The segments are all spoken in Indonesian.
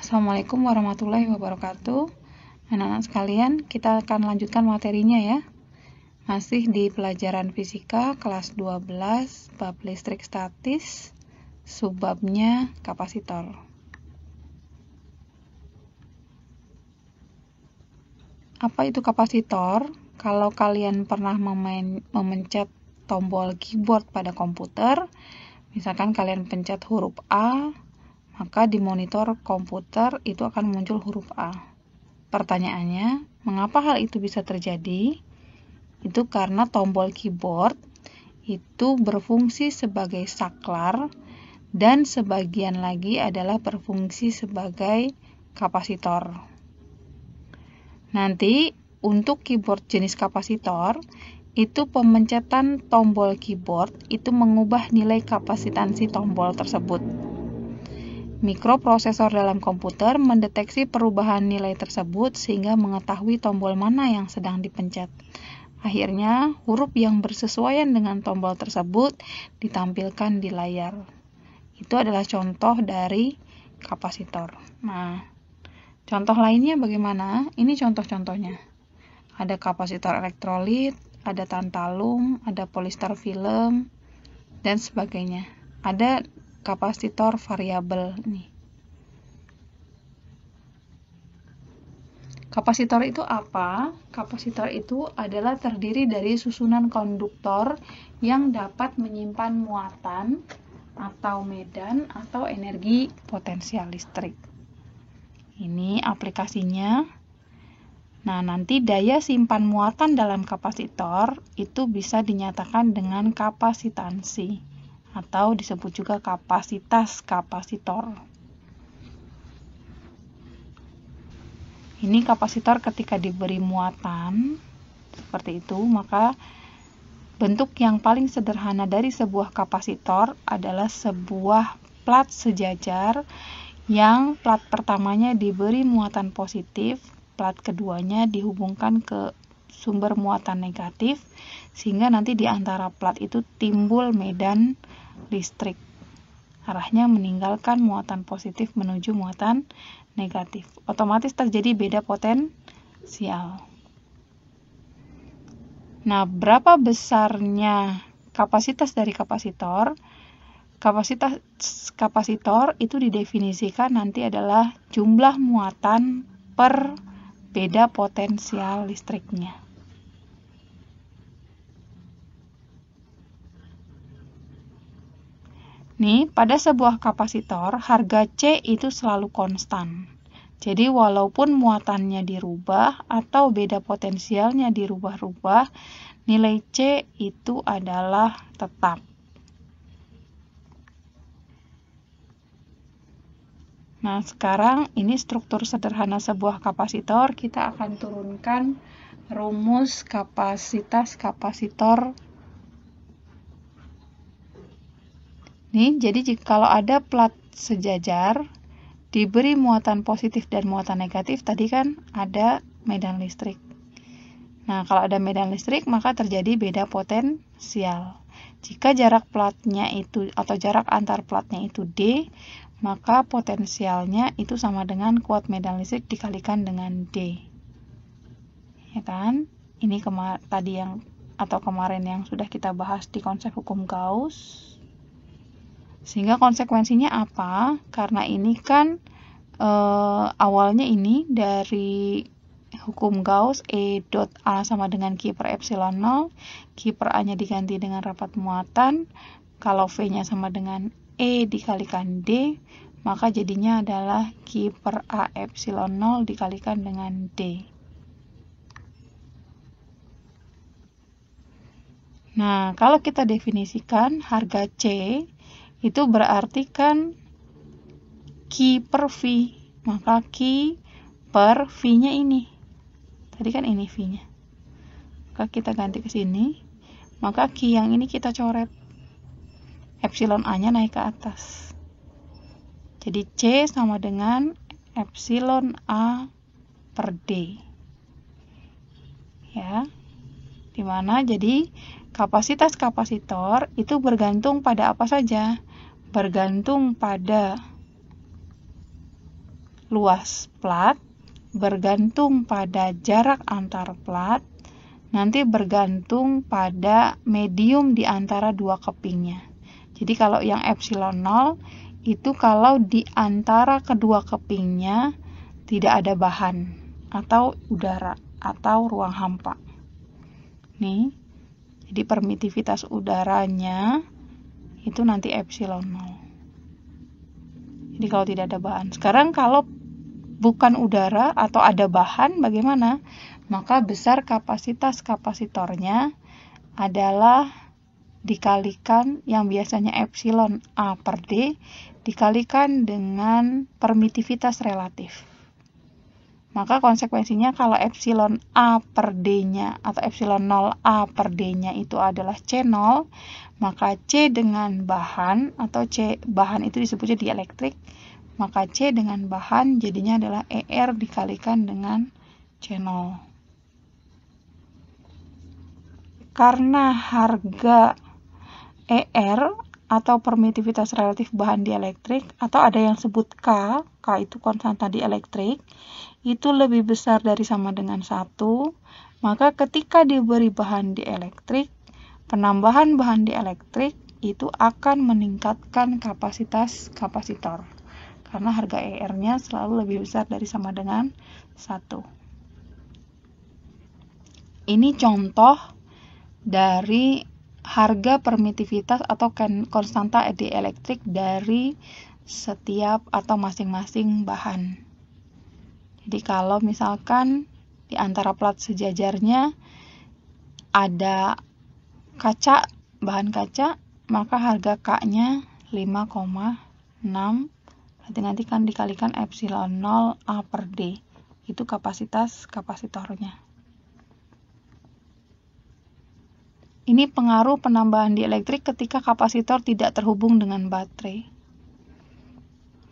Assalamualaikum warahmatullahi wabarakatuh. Anak-anak sekalian, kita akan lanjutkan materinya ya. Masih di pelajaran fisika kelas 12 bab listrik statis, subbabnya kapasitor. Apa itu kapasitor? Kalau kalian pernah memencet tombol keyboard pada komputer, misalkan kalian pencet huruf A, maka di monitor komputer itu akan muncul huruf A. Pertanyaannya, mengapa hal itu bisa terjadi? Itu karena tombol keyboard itu berfungsi sebagai saklar dan sebagian lagi adalah berfungsi sebagai kapasitor. Nanti untuk keyboard jenis kapasitor, itu pemencetan tombol keyboard itu mengubah nilai kapasitansi tombol tersebut. Mikroprosesor dalam komputer mendeteksi perubahan nilai tersebut sehingga mengetahui tombol mana yang sedang dipencet. Akhirnya, huruf yang bersesuaian dengan tombol tersebut ditampilkan di layar. Itu adalah contoh dari kapasitor. Nah, contoh lainnya bagaimana? Ini contoh-contohnya. Ada kapasitor elektrolit, ada tantalum, ada polister film, dan sebagainya. Ada kapasitor variabel nih. Kapasitor itu apa? Kapasitor itu adalah terdiri dari susunan konduktor yang dapat menyimpan muatan atau medan atau energi potensial listrik. Ini aplikasinya. Nah, nanti daya simpan muatan dalam kapasitor itu bisa dinyatakan dengan kapasitansi atau disebut juga kapasitas kapasitor. Ini kapasitor ketika diberi muatan seperti itu, maka bentuk yang paling sederhana dari sebuah kapasitor adalah sebuah plat sejajar yang plat pertamanya diberi muatan positif, plat keduanya dihubungkan ke sumber muatan negatif, sehingga nanti di antara plat itu timbul medan listrik. Arahnya meninggalkan muatan positif menuju muatan negatif. Otomatis terjadi beda potensial. Nah, berapa besarnya kapasitas dari kapasitor? Kapasitas kapasitor itu didefinisikan nanti adalah jumlah muatan per beda potensial listriknya. Nih, pada sebuah kapasitor, harga C itu selalu konstan. Jadi, walaupun muatannya dirubah atau beda potensialnya dirubah-rubah, nilai C itu adalah tetap. Nah, sekarang ini struktur sederhana sebuah kapasitor. Kita akan turunkan rumus kapasitas kapasitor. Nih, jadi kalau ada plat sejajar, diberi muatan positif dan muatan negatif, tadi kan ada medan listrik. Nah, kalau ada medan listrik, maka terjadi beda potensial. Jika jarak platnya itu, atau jarak antar platnya itu D, maka potensialnya itu sama dengan kuat medan listrik dikalikan dengan D. Ya kan? Ini tadi yang, atau kemarin yang sudah kita bahas di konsep hukum Gauss. Sehingga konsekuensinya apa? Karena ini kan awalnya ini dari hukum Gauss E dot A sama dengan Q per epsilon 0, Q per A nya diganti dengan rapat muatan, kalau V nya sama dengan E dikalikan D, maka jadinya adalah Q per A epsilon 0 dikalikan dengan D. Nah, kalau kita definisikan harga C itu berarti kan Q per V, maka Q per V-nya ini. Tadi kan ini V-nya. Maka kita ganti ke sini, maka Q yang ini kita coret. Epsilon A-nya naik ke atas. Jadi C sama dengan epsilon A per D. Ya. Dimana jadi kapasitas kapasitor itu bergantung pada apa saja? Bergantung pada luas plat, bergantung pada jarak antar plat, nanti bergantung pada medium di antara dua kepingnya. Jadi kalau yang epsilon 0 itu kalau di antara kedua kepingnya tidak ada bahan atau udara atau ruang hampa. Nih, jadi permitivitas udaranya itu nanti epsilon 0. Jadi kalau tidak ada bahan. Sekarang kalau bukan udara atau ada bahan, bagaimana? Maka besar kapasitas kapasitornya adalah dikalikan yang biasanya epsilon A per D dikalikan dengan permitivitas relatif. Maka konsekuensinya kalau epsilon A per D-nya atau epsilon 0 A per D-nya itu adalah C0, maka C dengan bahan atau C bahan itu disebutnya dielektrik, maka C dengan bahan jadinya adalah ER dikalikan dengan C0. Karena harga ER atau permitivitas relatif bahan dielektrik, atau ada yang sebut K itu konstanta dielektrik, itu lebih besar dari sama dengan 1, maka ketika diberi bahan dielektrik, penambahan bahan dielektrik itu akan meningkatkan kapasitas kapasitor. Karena harga ER-nya selalu lebih besar dari sama dengan 1. Ini contoh dari harga permitivitas atau konstanta dielektrik dari setiap atau masing-masing bahan. Jadi kalau misalkan di antara plat sejajarnya ada kaca, bahan kaca, maka harga K-nya 5,6. Nanti kan dikalikan epsilon 0 A per D. Itu kapasitas kapasitornya. Ini pengaruh penambahan dielektrik ketika kapasitor tidak terhubung dengan baterai.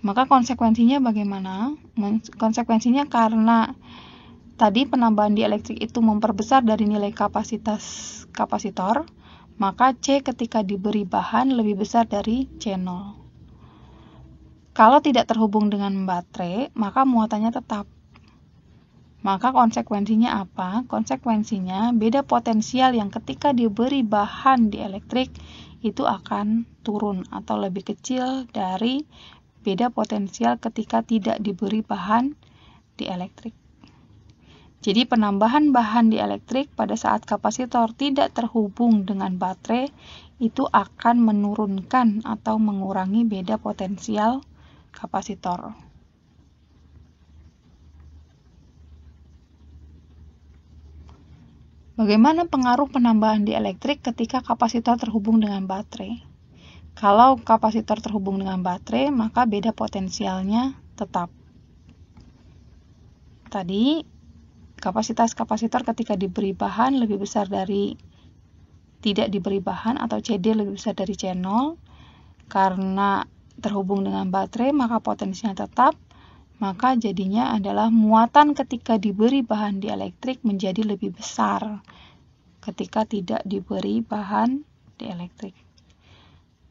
Maka konsekuensinya bagaimana? Konsekuensinya karena tadi penambahan dielektrik itu memperbesar dari nilai kapasitas kapasitor, maka C ketika diberi bahan lebih besar dari C0. Kalau tidak terhubung dengan baterai, maka muatannya tetap. Maka konsekuensinya apa? Konsekuensinya beda potensial yang ketika diberi bahan dielektrik itu akan turun atau lebih kecil dari beda potensial ketika tidak diberi bahan dielektrik. Jadi penambahan bahan dielektrik pada saat kapasitor tidak terhubung dengan baterai itu akan menurunkan atau mengurangi beda potensial kapasitor. Bagaimana pengaruh penambahan dielektrik ketika kapasitor terhubung dengan baterai? Kalau kapasitor terhubung dengan baterai, maka beda potensialnya tetap. Tadi, kapasitas kapasitor ketika diberi bahan lebih besar dari tidak diberi bahan atau CD lebih besar dari C0. Karena terhubung dengan baterai, maka potensinya tetap. Maka jadinya adalah muatan ketika diberi bahan dielektrik menjadi lebih besar ketika tidak diberi bahan dielektrik.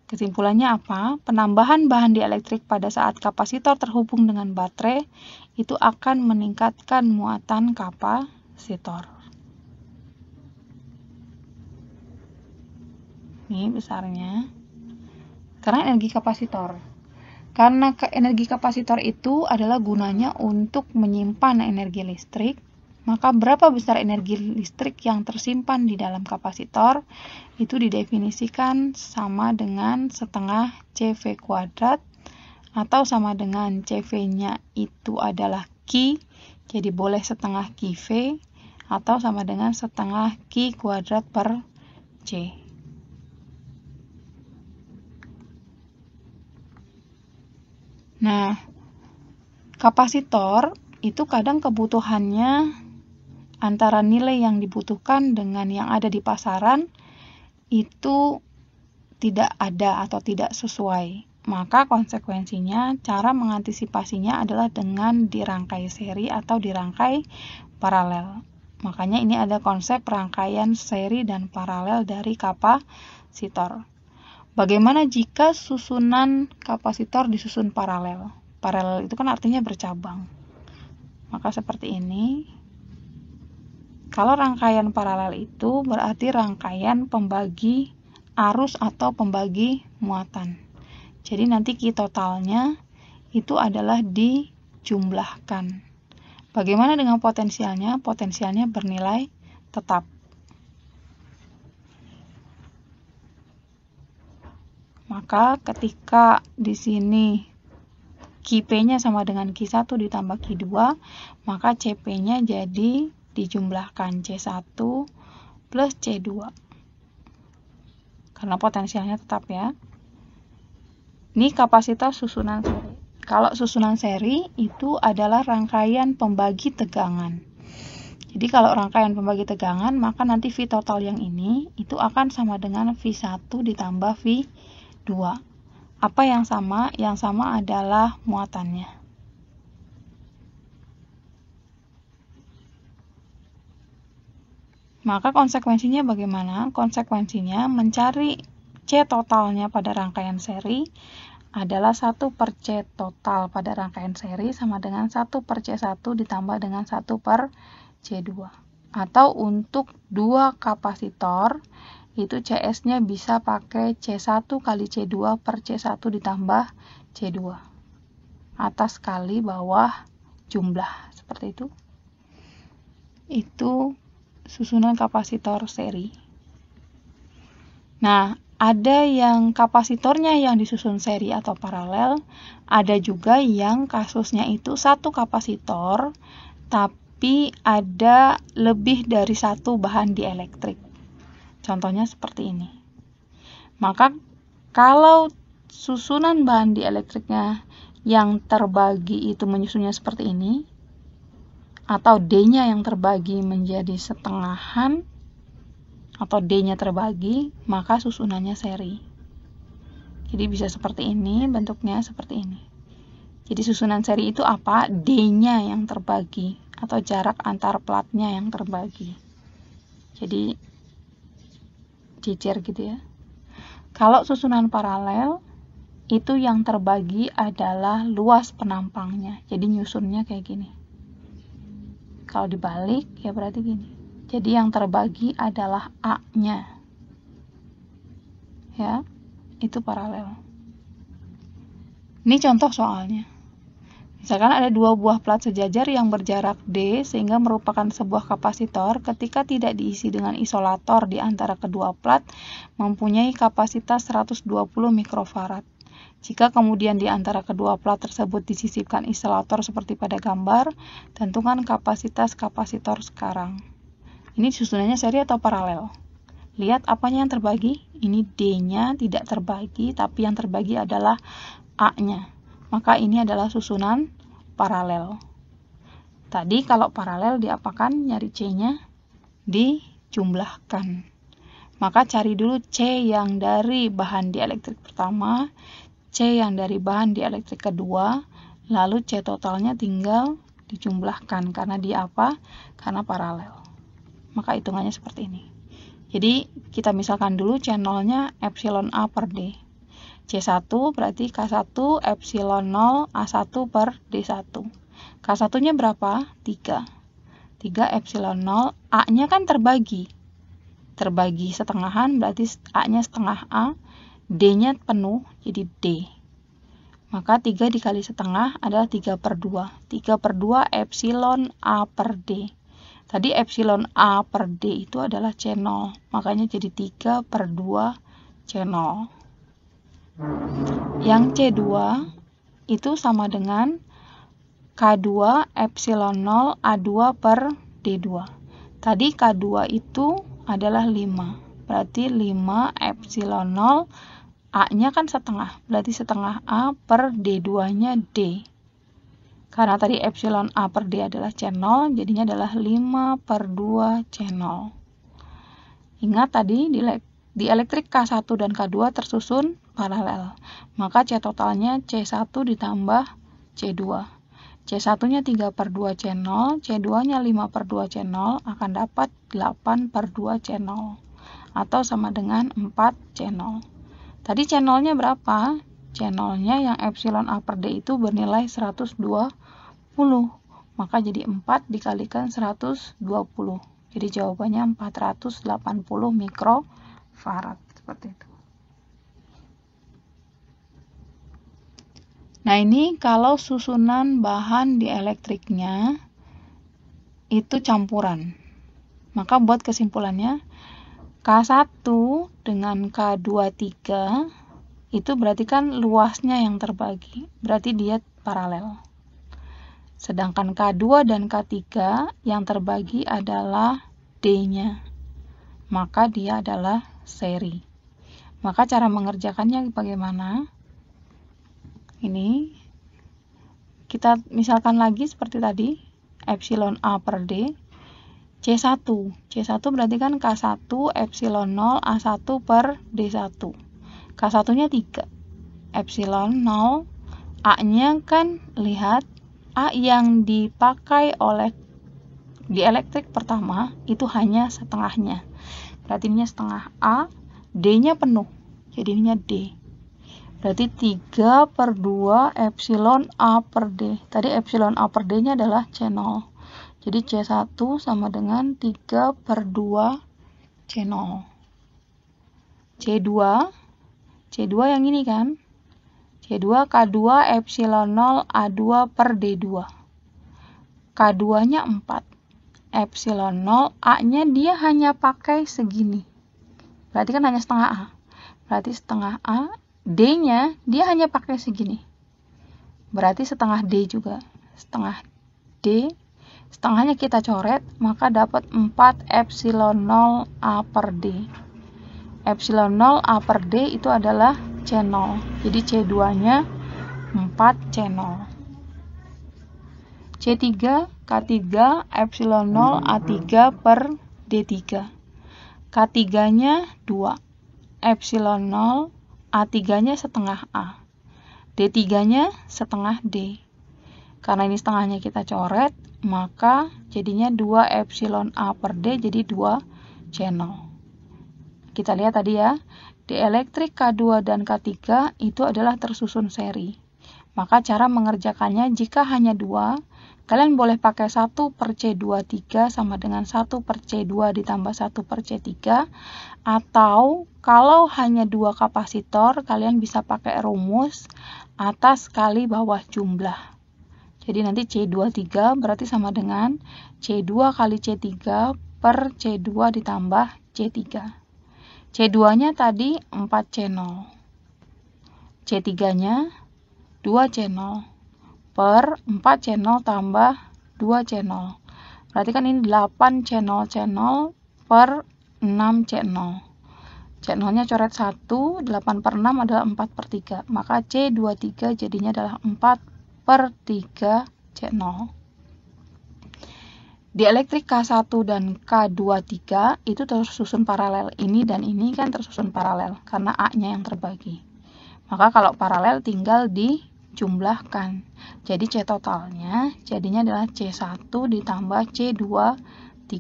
Kesimpulannya apa? Penambahan bahan dielektrik pada saat kapasitor terhubung dengan baterai itu akan meningkatkan muatan kapasitor. Ini besarnya. Sekarang energi kapasitor. Karena energi kapasitor itu adalah gunanya untuk menyimpan energi listrik, maka berapa besar energi listrik yang tersimpan di dalam kapasitor itu didefinisikan sama dengan setengah CV kuadrat atau sama dengan CV-nya itu adalah Q, jadi boleh setengah QV atau sama dengan setengah Q kuadrat per C. Nah, kapasitor itu kadang kebutuhannya antara nilai yang dibutuhkan dengan yang ada di pasaran itu tidak ada atau tidak sesuai. Maka konsekuensinya cara mengantisipasinya adalah dengan dirangkai seri atau dirangkai paralel. Makanya ini ada konsep rangkaian seri dan paralel dari kapasitor. Bagaimana jika susunan kapasitor disusun paralel? Paralel itu kan artinya bercabang. Maka seperti ini. Kalau rangkaian paralel itu berarti rangkaian pembagi arus atau pembagi muatan. Jadi nanti Q totalnya itu adalah dijumlahkan. Bagaimana dengan potensialnya? Potensialnya bernilai tetap. Maka ketika di sini QP-nya sama dengan Q1 ditambah Q2, maka CP-nya jadi dijumlahkan C1 plus C2. Karena potensialnya tetap ya. Ini kapasitor susunan seri. Kalau susunan seri itu adalah rangkaian pembagi tegangan. Jadi kalau rangkaian pembagi tegangan, maka nanti V total yang ini itu akan sama dengan V1 ditambah V2. Apa yang sama? Yang sama adalah muatannya. Maka konsekuensinya bagaimana? Konsekuensinya mencari C totalnya pada rangkaian seri adalah 1 per C total pada rangkaian seri sama dengan 1 per C1 ditambah dengan 1 per C2. Atau untuk 2 kapasitor, itu CS-nya bisa pakai C1 kali C2 per C1 ditambah C2. Atas kali bawah jumlah. Seperti itu. Itu susunan kapasitor seri. Nah, ada yang kapasitornya yang disusun seri atau paralel, ada juga yang kasusnya itu 1 kapasitor, tapi ada lebih dari 1 bahan dielektrik. Contohnya seperti ini. Maka kalau susunan bahan dielektriknya yang terbagi itu menyusunnya seperti ini, atau D-nya yang terbagi menjadi setengahan, atau D-nya terbagi, maka susunannya seri. Jadi bisa seperti ini, bentuknya seperti ini. Jadi susunan seri itu apa? D-nya yang terbagi, atau jarak antar platnya yang terbagi. Jadi cicir gitu ya. Kalau susunan paralel, itu yang terbagi adalah luas penampangnya. Jadi nyusunnya kayak gini. Kalau dibalik, ya berarti gini. Jadi yang terbagi adalah A-nya. Ya, itu paralel. Ini contoh soalnya. Misalkan ada 2 buah plat sejajar yang berjarak D sehingga merupakan sebuah kapasitor ketika tidak diisi dengan isolator di antara kedua plat mempunyai kapasitas 120 mikrofarad. Jika kemudian di antara kedua plat tersebut disisipkan isolator seperti pada gambar, tentukan kapasitas kapasitor sekarang. Ini susunannya seri atau paralel? Lihat apanya yang terbagi? Ini D-nya tidak terbagi, tapi yang terbagi adalah A-nya. Maka ini adalah susunan paralel. Tadi kalau paralel diapakan? Nyari C-nya dijumlahkan. Maka cari dulu C yang dari bahan dielektrik pertama, C yang dari bahan dielektrik kedua, lalu C totalnya tinggal dijumlahkan. Karena dia apa? Karena paralel. Maka hitungannya seperti ini. Jadi kita misalkan dulu channelnya epsilon A per D. C1 berarti K1 epsilon 0 A1 per D1. K1-nya berapa? 3. 3 epsilon 0, A-nya kan terbagi. Terbagi setengahan berarti A-nya setengah A, D-nya penuh jadi D. Maka 3 dikali setengah adalah 3 per 2. 3 per 2 epsilon A per D. Tadi epsilon A per D itu adalah C0. Makanya jadi 3 per 2 C0. Yang C2 itu sama dengan K2 epsilon 0 A2 per D2. Tadi K2 itu adalah 5. Berarti 5 epsilon 0, A-nya kan setengah. Berarti setengah A per D2-nya D. Karena tadi epsilon A per D adalah C0, jadinya adalah 5 per 2 C0. Ingat tadi di elektrik K1 dan K2 tersusun paralel. Maka C totalnya C1 ditambah C2. C1-nya 3 per 2 C0, C2-nya 5 per 2 C0 akan dapat 8 per 2 C0. Atau sama dengan 4 C0. Tadi C0-nya berapa? channelnya yang epsilon A per D itu bernilai 120. Maka jadi 4 dikalikan 120. Jadi jawabannya 480 mikrofarad. Seperti itu. Nah, ini kalau susunan bahan dielektriknya itu campuran. Maka buat kesimpulannya, K1 dengan K23 itu berarti kan luasnya yang terbagi. Berarti dia paralel. Sedangkan K2 dan K3 yang terbagi adalah D-nya. Maka dia adalah seri. Maka cara mengerjakannya bagaimana? Ini kita misalkan lagi seperti tadi, epsilon A per D, C1. C1 berarti kan K1 epsilon 0 A1 per D1. K1-nya 3. Epsilon 0, A-nya kan lihat, A yang dipakai oleh dielektrik pertama itu hanya setengahnya. Berarti ini setengah A, D-nya penuh. Jadi ini D. Berarti 3 per 2 epsilon A per D. Tadi epsilon A per D-nya adalah C0. Jadi C1 sama dengan 3 per 2 C0. C2 yang ini kan? C2 K2 epsilon 0 A2 per D2. K2-nya 4. Epsilon 0 A-nya dia hanya pakai segini. Berarti kan hanya setengah A. Berarti setengah A. D-nya dia hanya pakai segini. Berarti setengah D juga. Setengah D. Setengahnya kita coret, maka dapat 4 epsilon 0 A per D. Epsilon 0 A per D itu adalah C0. Jadi C2-nya 4 C0. C3 K3 epsilon 0 A3 per D3. K3-nya 2. Epsilon 0 A3-nya setengah A. D3-nya setengah D. Karena ini setengahnya kita coret, maka jadinya 2 epsilon A per D jadi 2 C0. Kita lihat tadi ya, dielektrik K2 dan K3 itu adalah tersusun seri. Maka cara mengerjakannya jika hanya 2, kalian boleh pakai 1 per C23 sama dengan 1 per C2 ditambah 1 per C3. Atau kalau hanya 2 kapasitor, kalian bisa pakai rumus atas kali bawah jumlah. Jadi nanti C23 berarti sama dengan C2 kali C3 per C2 ditambah C3. C2-nya tadi 4 C0. C3-nya 2 C0 per 4 C0 tambah 2 C0. Berarti kan ini 8 C0 C0 per 6 C0. C0-nya coret 1, 8 per 6 adalah 4 per 3. Maka C23 jadinya adalah 4 per 3 C0. Dielektrik K1 dan K23 itu tersusun paralel. Ini dan ini kan tersusun paralel karena A-nya yang terbagi. Maka kalau paralel tinggal dijumlahkan. Jadi C totalnya jadinya adalah C1 ditambah C23.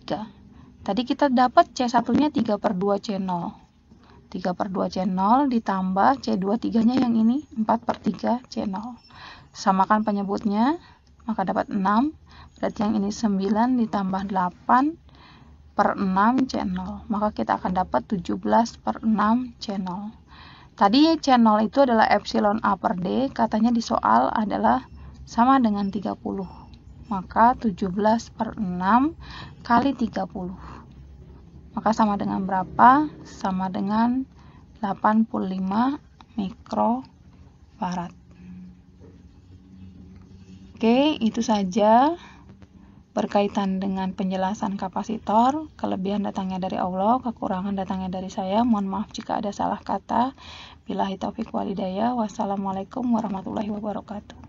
Tadi kita dapat C1-nya 3 per 2 C0. 3 per 2 C0 ditambah C23-nya yang ini 4 per 3 C0. Samakan penyebutnya, maka dapat 6. Berarti yang ini 9 ditambah 8 per 6 C0. Maka kita akan dapat 17 per 6 C0. Tadi C0 itu adalah epsilon A per D, katanya di soal adalah sama dengan 30. Maka 17 per 6 kali 30. Maka sama dengan berapa? Sama dengan 85 mikrofarad. Oke, itu saja berkaitan dengan penjelasan kapasitor. Kelebihan datangnya dari Allah, kekurangan datangnya dari saya. Mohon maaf jika ada salah kata. Billahi taufiq wal hidayah. Wassalamualaikum warahmatullahi wabarakatuh.